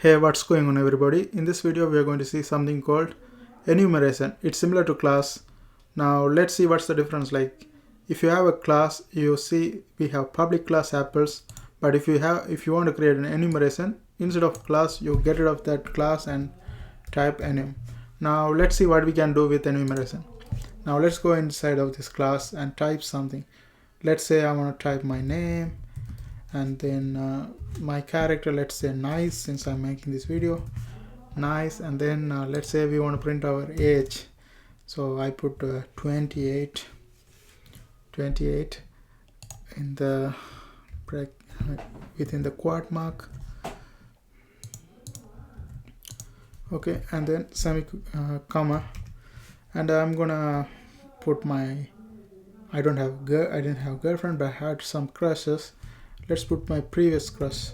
Hey, what's going on everybody? In this video we are going to see something called enumeration. It's similar to class. Now let's see what's the difference. Like if you have a class, you see we have public class apples, but if you want to create an enumeration, instead of class you get rid of that class and type enum. Now let's see what we can do with enumeration. Now let's go inside of this class and type something. Let's say I want to type my name and then my character, let's say nice, since I'm making this video, nice. And then let's say we want to print our age, so I put 28 in the break within the quote mark, okay, and then comma, and I'm gonna put my I didn't have girlfriend, but I had some crushes. Let's put my previous crush.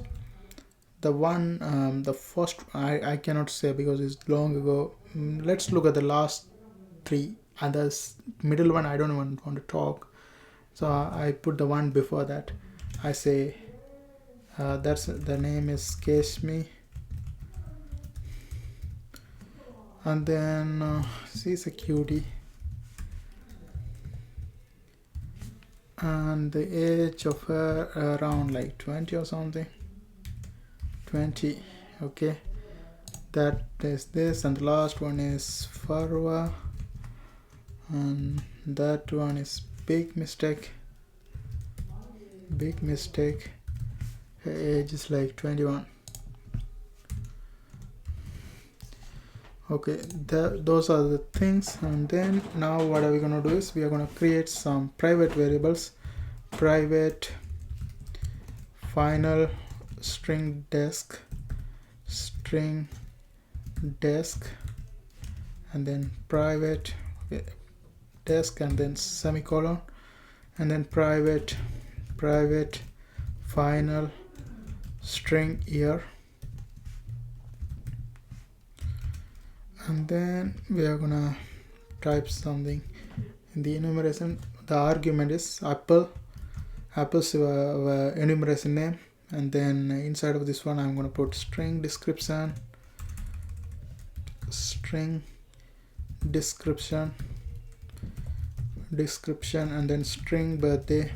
The one, the first, I cannot say because it's long ago. Let's look at the last three. And the middle one, I don't even want to talk. So I put the one before that. I say, the name is Kashmi. And then she's a cutie. And the age of her around like 20 or something, 20, okay. That is this, and the last one is Farwa, and that one is big mistake. Her age is like 21. Okay, those are the things. And then now what are we going to do is we are going to create some private variables. Private final string desk, and then private desk, and then semicolon, and then private final string year. And then we are gonna type something in the enumeration. The argument is apple's enumeration name, and then inside of this one I'm gonna put string description, and then string birthday,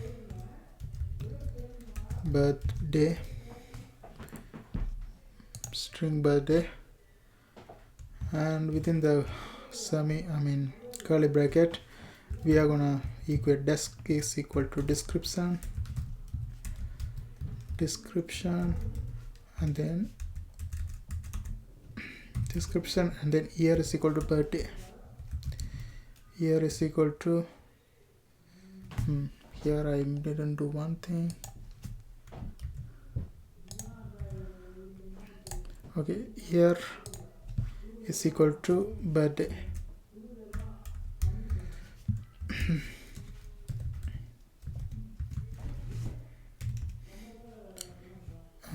string birthday. And within the curly bracket, we are gonna equate desk is equal to description, and then description, and then year is equal to birthday. Year is equal to here I didn't do one thing. Okay, year is equal to birthday.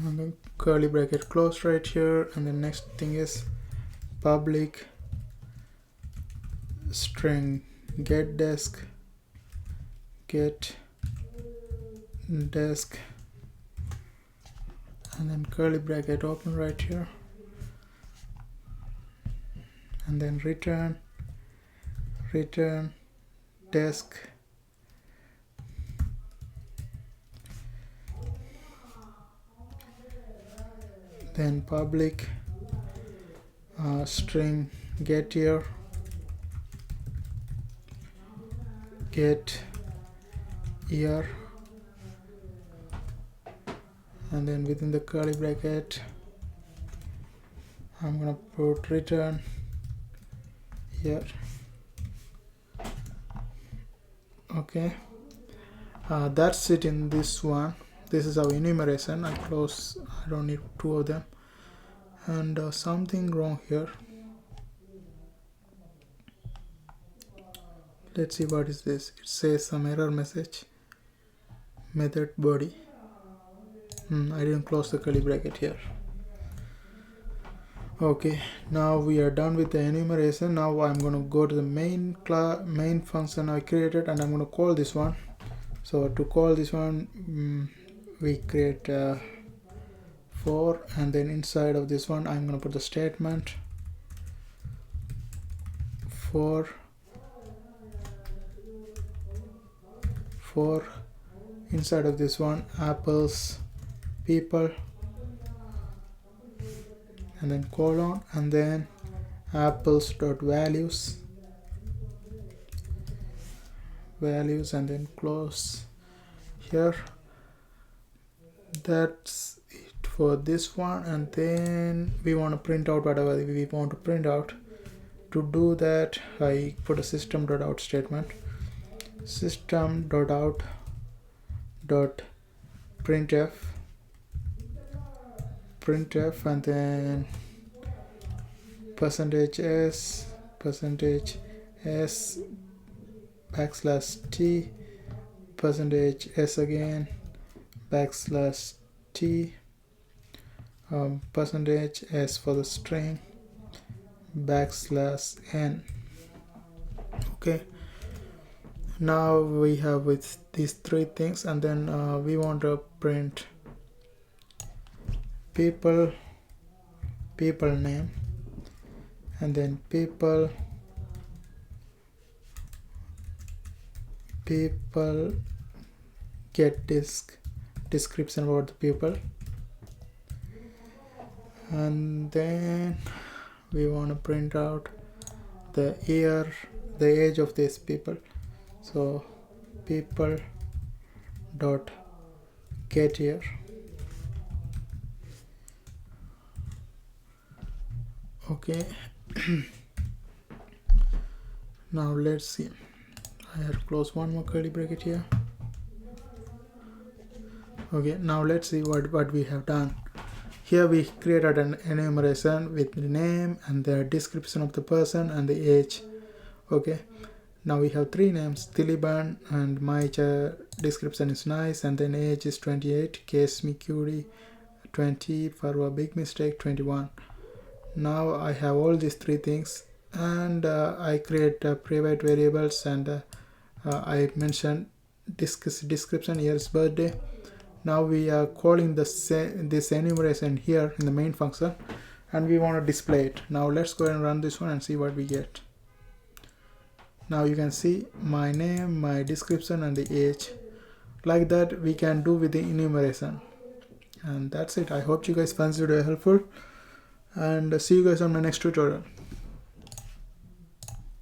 And then curly bracket closed right here, and the next thing is public string get desk, and then curly bracket open right here, and then return desk, then public string get year, and then within the curly bracket I'm gonna put return year. Okay, that's it in this one. This is our enumeration. I don't need two of them. And something wrong here. Let's see what is this. It says some error message, method body. I didn't close the curly bracket here. Okay, now we are done with the enumeration. Now I'm going to go to the main function I created, and I'm going to call this one. So to call this one, we create 4, and then inside of this one I'm gonna put the statement 4 inside of this one apples people, and then colon, and then apples dot values, and then close here. That's it for this one, and then we want to print out whatever we want to print out. To do that, I put a system.out statement, system.out.printf, and then %s \t, %s again \t, %s for the string \n. Okay, now we have with these three things, and then we want to print people name, and then people get description about the people, and then we want to print out the age of these people. So people dot get year. Okay. Now let's see, I have to close one more curly bracket here. Okay, now let's see what we have done. Here we created an enumeration with the name and the description of the person and the age. Okay, now we have three names, Tiliban, and my description is nice, and then age is 28, case me cutie 20, for a big mistake 21. Now I have all these three things, and I create private variables, and I mentioned description, here is birthday. Now we are calling this enumeration here in the main function, and we want to display it. Now let's go and run this one and see what we get. Now you can see my name, my description, and the age. Like that we can do with the enumeration. And that's it. I hope you guys found this video helpful, and see you guys on my next tutorial.